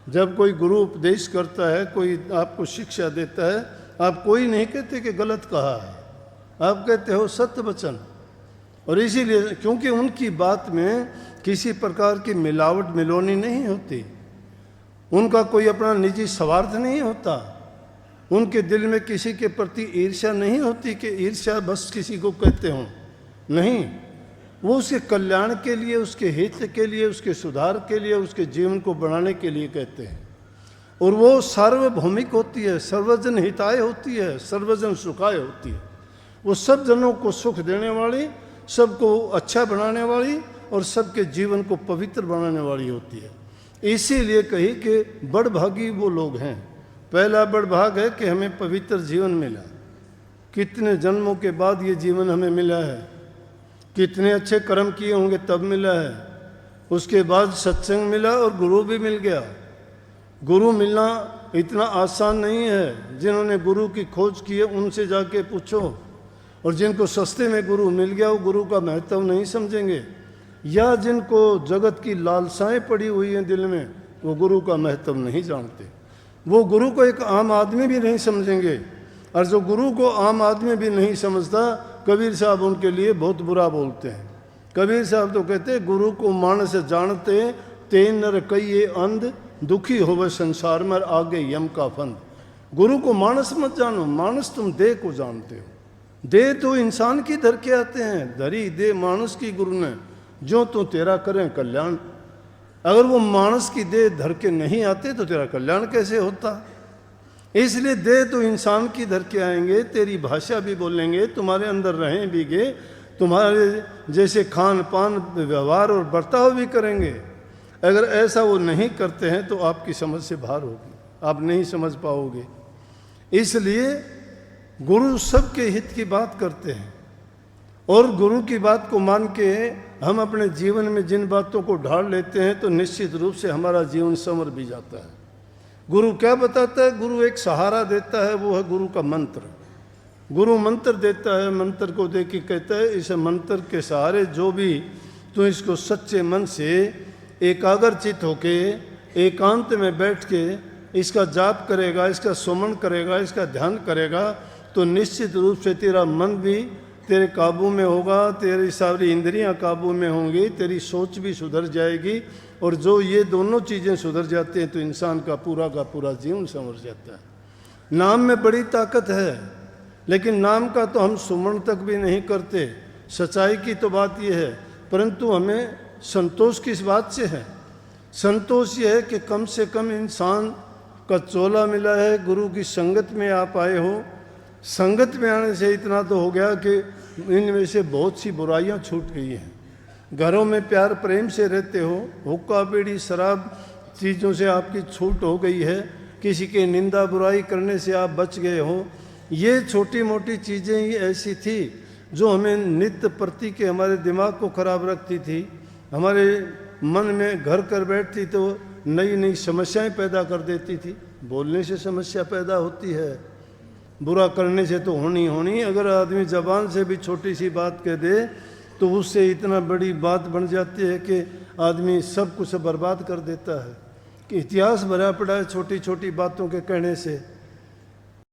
जब कोई गुरु उपदेश करता है, कोई आपको शिक्षा देता है, आप कोई नहीं कहते कि गलत कहा है, आप कहते हो सत्य वचन। और इसीलिए क्योंकि उनकी बात में किसी प्रकार की मिलावट मिलोनी नहीं होती, उनका कोई अपना निजी स्वार्थ नहीं होता, उनके दिल में किसी के प्रति ईर्ष्या नहीं होती कि ईर्ष्या बस किसी को कहते हों, नहीं, वो उसके कल्याण के लिए, उसके हित के लिए, उसके सुधार के लिए, उसके जीवन को बढ़ाने के लिए कहते हैं। और वो सार्वभौमिक होती है, सर्वजन हिताय होती है, सर्वजन सुखाय होती है। वो सब जनों को सुख देने वाली, सबको अच्छा बनाने वाली और सबके जीवन को पवित्र बनाने वाली होती है। इसीलिए कही कि बड़भागी वो लोग हैं। पहला बड़भाग है कि हमें पवित्र जीवन मिला, कितने जन्मों के बाद ये जीवन हमें मिला है, कितने अच्छे कर्म किए होंगे तब मिला है। उसके बाद सत्संग मिला और गुरु भी मिल गया। गुरु मिलना इतना आसान नहीं है। जिन्होंने गुरु की खोज की है उनसे जाके पूछो, और जिनको सस्ते में गुरु मिल गया वो गुरु का महत्व नहीं समझेंगे, या जिनको जगत की लालसाएं पड़ी हुई हैं दिल में, वो गुरु का महत्व नहीं जानते। वो गुरु को एक आम आदमी भी नहीं समझेंगे, और जो गुरु को आम आदमी भी नहीं समझता, कबीर साहब उनके लिए बहुत बुरा बोलते हैं। कबीर साहब तो कहते हैं, गुरु को मानस जानते ते नर कहिए अंध, दुखी होवे संसार में आगे यम का फंद। गुरु को मानस मत जानो, मानस तुम देह को जानते हो। देह तो इंसान की धर के आते हैं, धरी दे मानस की गुरु ने, जो तू तेरा करें कल्याण। अगर वो मानस की देह धर के नहीं आते तो तेरा कल्याण कैसे होता। इसलिए देह तो इंसान की धर के आएंगे, तेरी भाषा भी बोलेंगे, तुम्हारे अंदर रहें भीगे, तुम्हारे जैसे खान पान व्यवहार और बर्ताव भी करेंगे। अगर ऐसा वो नहीं करते हैं तो आपकी समझ से बाहर होगी, आप नहीं समझ पाओगे। इसलिए गुरु सबके हित की बात करते हैं, और गुरु की बात को मान के हम अपने जीवन में जिन बातों को ढाल लेते हैं तो निश्चित रूप से हमारा जीवन संवर भी जाता है। गुरु क्या बताता है? गुरु एक सहारा देता है, वो है गुरु का मंत्र। गुरु मंत्र देता है, मंत्र को दे के कहता है, इस मंत्र के सहारे जो भी तू इसको सच्चे मन से एकाग्रचित होके एकांत में बैठ के इसका जाप करेगा, इसका सुमन करेगा, इसका ध्यान करेगा, तो निश्चित रूप से तेरा मन भी तेरे काबू में होगा, तेरी सारी इंद्रियां काबू में होंगी, तेरी सोच भी सुधर जाएगी। और जो ये दोनों चीज़ें सुधर जाती हैं तो इंसान का पूरा जीवन संवर जाता है। नाम में बड़ी ताकत है, लेकिन नाम का तो हम सुमन तक भी नहीं करते। सच्चाई की तो बात यह है, परंतु हमें संतोष किस बात से है? संतोष ये है कि कम से कम इंसान का चोला मिला है, गुरु की संगत में आप आए हो। संगत में आने से इतना तो हो गया कि इनमें से बहुत सी बुराइयां छूट गई हैं। घरों में प्यार प्रेम से रहते हो, हुक्का बीड़ी शराब चीज़ों से आपकी छूट हो गई है, किसी के निंदा बुराई करने से आप बच गए हो। ये छोटी मोटी चीज़ें ही ऐसी थी जो हमें नित्य प्रति के हमारे दिमाग को खराब रखती थी, हमारे मन में घर कर बैठती, तो नई नई समस्याएं पैदा कर देती थी। बोलने से समस्या पैदा होती है, बुरा करने से तो होनी। अगर आदमी जबान से भी छोटी सी बात कह दे तो उससे इतना बड़ी बात बन जाती है कि आदमी सब कुछ बर्बाद कर देता है। कि इतिहास भरा पड़ा है छोटी छोटी बातों के कहने से।